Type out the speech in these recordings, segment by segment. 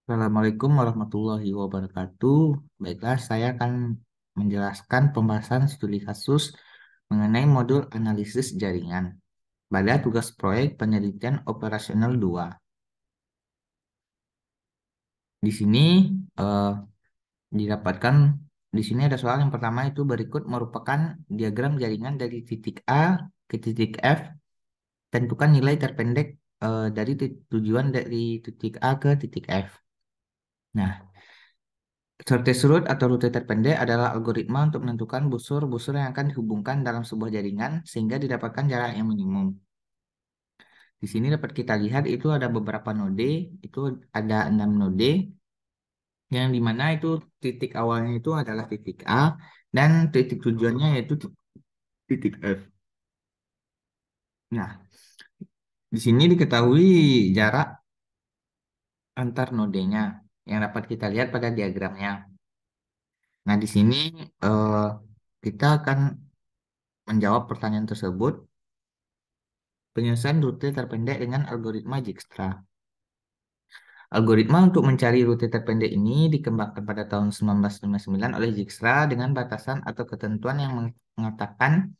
Assalamualaikum warahmatullahi wabarakatuh. Baiklah, saya akan menjelaskan pembahasan studi kasus mengenai modul analisis jaringan pada tugas proyek penelitian operasional 2. Di sini eh, didapatkan di sini ada soal yang pertama itu berikut merupakan diagram jaringan dari titik A ke titik F. Tentukan nilai terpendek dari tujuan dari titik A ke titik F. Nah, shortest route atau rute terpendek adalah algoritma untuk menentukan busur-busur yang akan dihubungkan dalam sebuah jaringan sehingga didapatkan jarak yang minimum. Di sini dapat kita lihat itu ada beberapa node, itu ada 6 node, yang dimana itu titik awalnya itu adalah titik A dan titik tujuannya yaitu titik F. Nah, di sini diketahui jarak antar nodenya yang dapat kita lihat pada diagramnya. Nah, di sini eh, kita akan menjawab pertanyaan tersebut. Penyelesaian rute terpendek dengan algoritma Dijkstra. Algoritma untuk mencari rute terpendek ini dikembangkan pada tahun 1959 oleh Dijkstra dengan batasan atau ketentuan yang mengatakan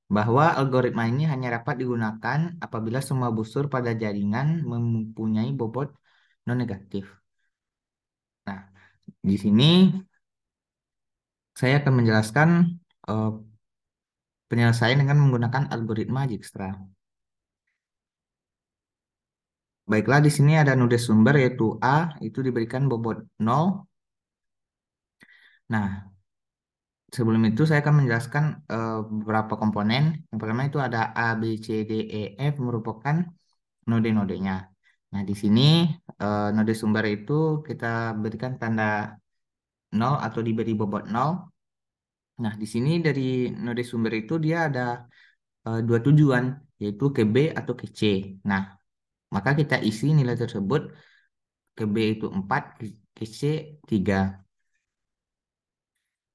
bahwa algoritma ini hanya dapat digunakan apabila semua busur pada jaringan mempunyai bobot non-negatif. Nah, di sini saya akan menjelaskan eh, penyelesaian dengan menggunakan algoritma Dijkstra. Baiklah, di sini ada node sumber yaitu A, itu diberikan bobot 0. Nah, sebelum itu saya akan menjelaskan beberapa komponen. Yang pertama itu ada A, B, C, D, E, F merupakan node-nodenya. Nah, di sini node sumber itu kita berikan tanda 0 atau diberi bobot 0. Nah, di sini dari node sumber itu dia ada dua tujuan, yaitu ke B atau ke C. Nah, maka kita isi nilai tersebut, ke B itu 4, ke C 3.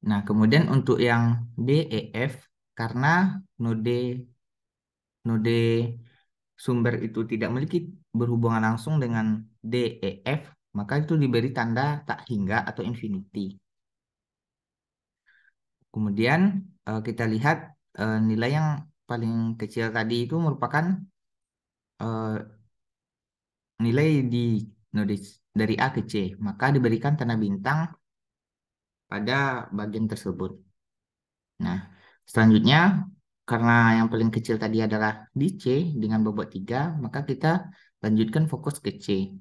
Nah, kemudian untuk yang D, E, F, karena node node sumber itu tidak memiliki berhubungan langsung dengan DEF, maka itu diberi tanda tak hingga atau infinity. Kemudian kita lihat nilai yang paling kecil tadi itu merupakan eh, nilai di node dari A ke C, maka diberikan tanda bintang pada bagian tersebut. Nah, selanjutnya karena yang paling kecil tadi adalah di C dengan bobot 3, maka kita lanjutkan fokus ke C.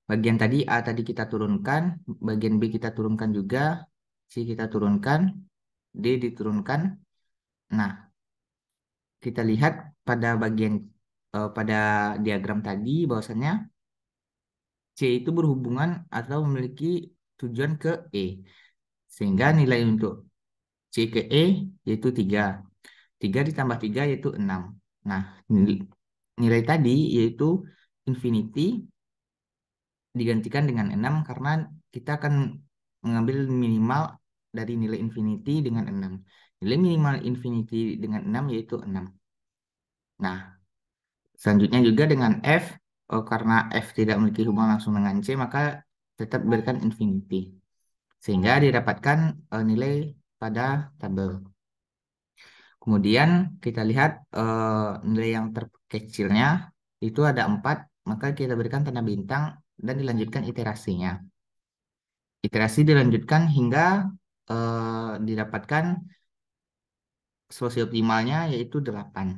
Bagian tadi A tadi kita turunkan, bagian B kita turunkan juga, C kita turunkan, D diturunkan. Nah, kita lihat pada bagian pada diagram tadi bahwasannya C itu berhubungan atau memiliki tujuan ke E. Sehingga nilai untuk C ke E yaitu 3. 3 ditambah 3 yaitu 6. Nah, nilai tadi yaitu infinity digantikan dengan 6 karena kita akan mengambil minimal dari nilai infinity dengan 6. Nilai minimal infinity dengan 6 yaitu 6. Nah, selanjutnya juga dengan F, karena F tidak memiliki hubungan langsung dengan C, maka tetap berikan infinity. Sehingga didapatkan nilai pada tabel. Kemudian kita lihat nilai yang terkecilnya itu ada 4, maka kita berikan tanda bintang dan dilanjutkan iterasinya. Iterasi dilanjutkan hingga didapatkan solusi optimalnya yaitu 8.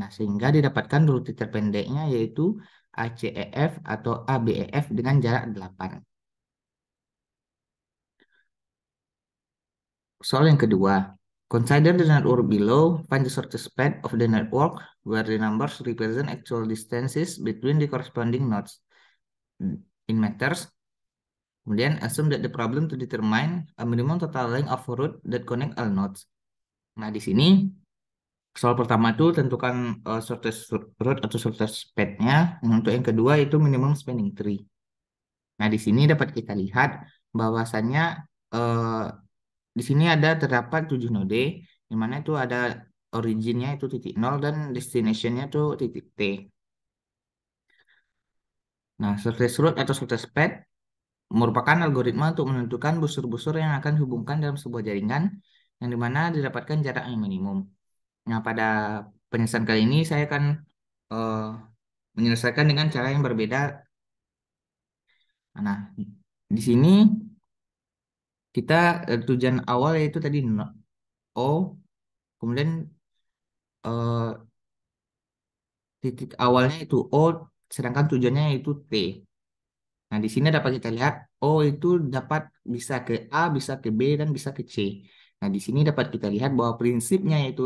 Nah, sehingga didapatkan rute terpendeknya yaitu ACEF atau ABEF dengan jarak 8. Soal yang kedua. Consider the network below. Find the shortest path of the network where the numbers represent actual distances between the corresponding nodes in meters. Kemudian assume that the problem to determine a minimum total length of route that connect all nodes. Nah, di sini soal pertama itu tentukan shortest route atau shortest path-nya. Untuk yang kedua itu minimum spanning tree. Nah, di sini dapat kita lihat bahwasannya eh, di sini ada terdapat 7 node, di mana itu ada originnya itu titik 0 dan destination-nya itu titik T. Nah, shortest route atau shortest path merupakan algoritma untuk menentukan busur-busur yang akan dihubungkan dalam sebuah jaringan yang dimana didapatkan jarak yang minimum. Nah, pada penjelasan kali ini saya akan eh, menyelesaikan dengan cara yang berbeda. Nah, di sini kita tujuan awal yaitu tadi O, kemudian eh, titik awalnya itu O, sedangkan tujuannya itu T. Nah, di sini dapat kita lihat O itu dapat bisa ke A, bisa ke B, dan bisa ke C. Nah, di sini dapat kita lihat bahwa prinsipnya yaitu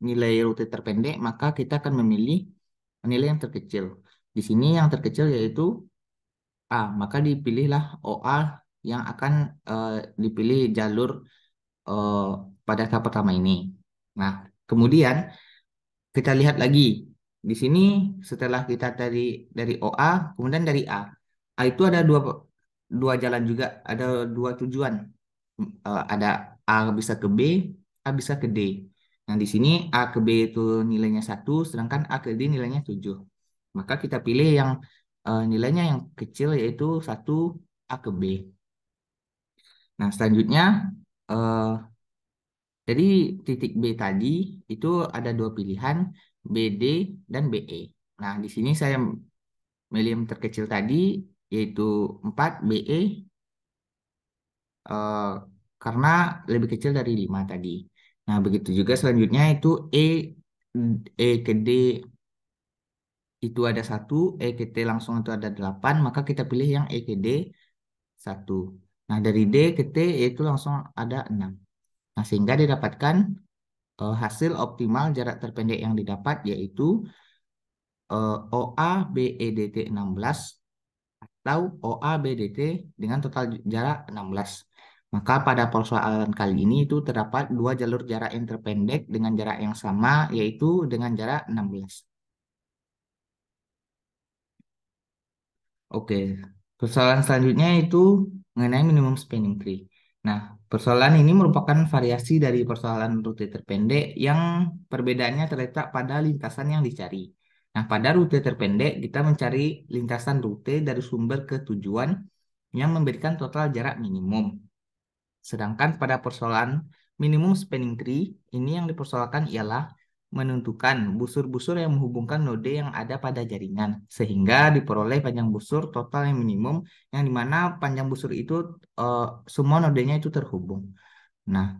nilai rute terpendek, maka kita akan memilih nilai yang terkecil. Di sini yang terkecil yaitu A, maka dipilihlah OA yang akan eh, dipilih jalur eh, pada tahap pertama ini. Nah, kemudian kita lihat lagi di sini setelah kita dari OA, kemudian dari A. A itu ada dua jalan juga, ada dua tujuan. Ada A bisa ke B, A bisa ke D. Nah, di sini A ke B itu nilainya 1, sedangkan A ke D nilainya 7. Maka kita pilih yang nilainya yang kecil yaitu 1 A ke B. Nah, selanjutnya eh, jadi titik B tadi itu ada dua pilihan, BD dan BE. Nah, di sini saya milih yang terkecil tadi, yaitu 4 BE, eh, karena lebih kecil dari 5 tadi. Nah, begitu juga selanjutnya itu E ke D itu ada 1, E ke T langsung itu ada 8, maka kita pilih yang E ke D 1. Nah, dari D ke T itu langsung ada 6. Nah, sehingga didapatkan hasil optimal jarak terpendek yang didapat yaitu OA BEDT 16 atau OA BDT dengan total jarak 16. Maka pada persoalan kali ini itu terdapat dua jalur jarak yang terpendek dengan jarak yang sama yaitu dengan jarak 16. Oke, persoalan selanjutnya itu mengenai minimum spanning tree. Nah, persoalan ini merupakan variasi dari persoalan rute terpendek yang perbedaannya terletak pada lintasan yang dicari. Nah, pada rute terpendek kita mencari lintasan rute dari sumber ke tujuan yang memberikan total jarak minimum. Sedangkan pada persoalan minimum spanning tree, ini yang dipersoalkan ialah menentukan busur-busur yang menghubungkan node yang ada pada jaringan, sehingga diperoleh panjang busur total yang minimum, yang dimana panjang busur itu eh, semua nodenya itu terhubung. Nah,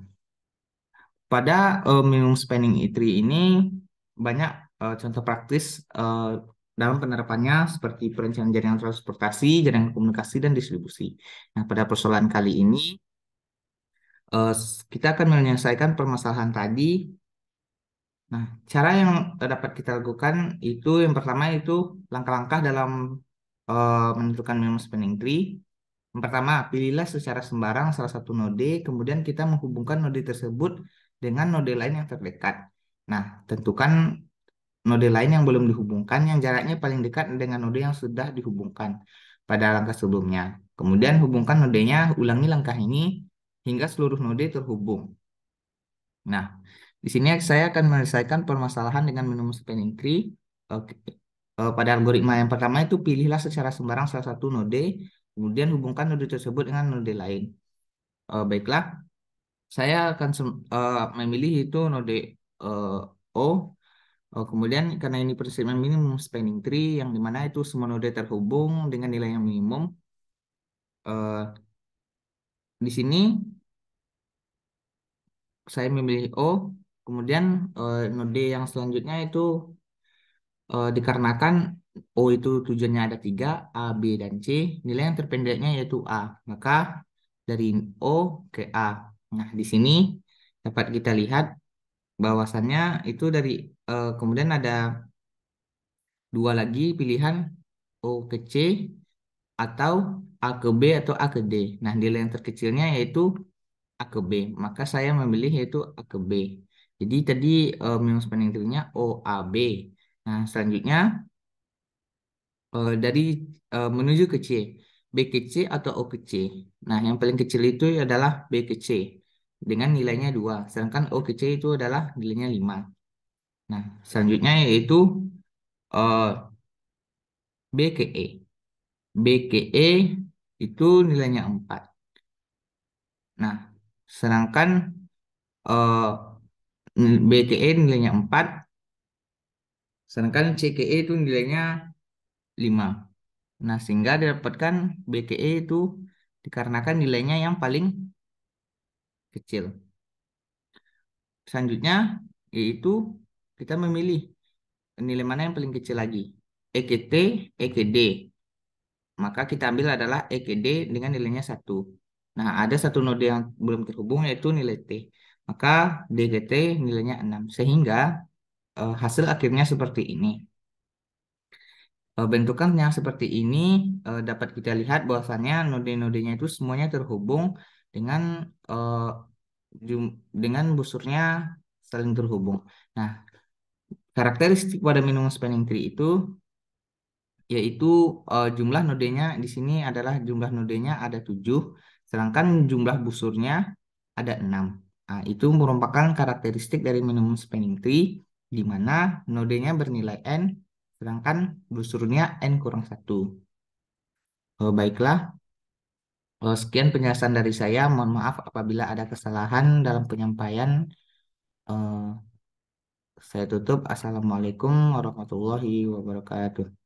pada minimum spanning tree ini banyak contoh praktis eh, dalam penerapannya seperti perencanaan jaringan transportasi, jaringan komunikasi, dan distribusi. Nah, pada persoalan kali ini kita akan menyelesaikan permasalahan tadi. Nah, cara yang dapat kita lakukan itu yang pertama itu langkah-langkah dalam menentukan minimum spanning tree. Yang pertama, pilihlah secara sembarang salah satu node, kemudian kita menghubungkan node tersebut dengan node lain yang terdekat. Nah, tentukan node lain yang belum dihubungkan yang jaraknya paling dekat dengan node yang sudah dihubungkan pada langkah sebelumnya. Kemudian hubungkan nodenya, ulangi langkah ini hingga seluruh node terhubung. Nah, di sini saya akan menyelesaikan permasalahan dengan minimum spanning tree. Oke. Pada algoritma yang pertama itu pilihlah secara sembarang salah satu node, kemudian hubungkan node tersebut dengan node lain. Baiklah, saya akan memilih itu node eh, O. Kemudian karena ini prinsipnya minimum spanning tree, yang dimana itu semua node terhubung dengan nilai yang minimum. eh, di sini saya memilih O. Kemudian node yang selanjutnya itu dikarenakan O itu tujuannya ada tiga, A, B, dan C, nilai yang terpendeknya yaitu A. Maka dari O ke A. Nah, di sini dapat kita lihat bahwasannya itu dari kemudian ada dua lagi pilihan O ke C atau A ke B atau A ke D. Nah, nilai yang terkecilnya yaitu A ke B. Maka saya memilih yaitu A ke B. Jadi tadi minus spanning tree-nya O, A, B. Nah, selanjutnya dari menuju ke C, B ke C atau O ke C. Nah, yang paling kecil itu adalah B ke C dengan nilainya 2, sedangkan O ke C itu adalah nilainya 5. Nah, selanjutnya yaitu eh, B ke E. BKE itu nilainya 4. Nah, sedangkan eh, BKE nilainya 4, sedangkan CKE itu nilainya 5. Nah, sehingga didapatkan BKE itu dikarenakan nilainya yang paling kecil. Selanjutnya, yaitu kita memilih nilai mana yang paling kecil lagi. EKT, EKD. Maka kita ambil adalah EKD dengan nilainya 1. Nah, ada satu node yang belum terhubung yaitu nilai T. Maka DGT nilainya 6. Sehingga hasil akhirnya seperti ini. Bentukan yang seperti ini dapat kita lihat bahwasannya node-nodenya itu semuanya terhubung dengan eh, dengan busurnya saling terhubung. Nah, karakteristik pada minimum spanning tree itu yaitu jumlah nodenya di sini adalah jumlah nodenya ada 7, sedangkan jumlah busurnya ada 6. Nah, itu merupakan karakteristik dari minimum spanning tree di mana nodenya bernilai n, sedangkan busurnya n kurang 1. Baiklah, sekian penjelasan dari saya. Mohon maaf apabila ada kesalahan dalam penyampaian. Eh, saya tutup. Assalamualaikum warahmatullahi wabarakatuh.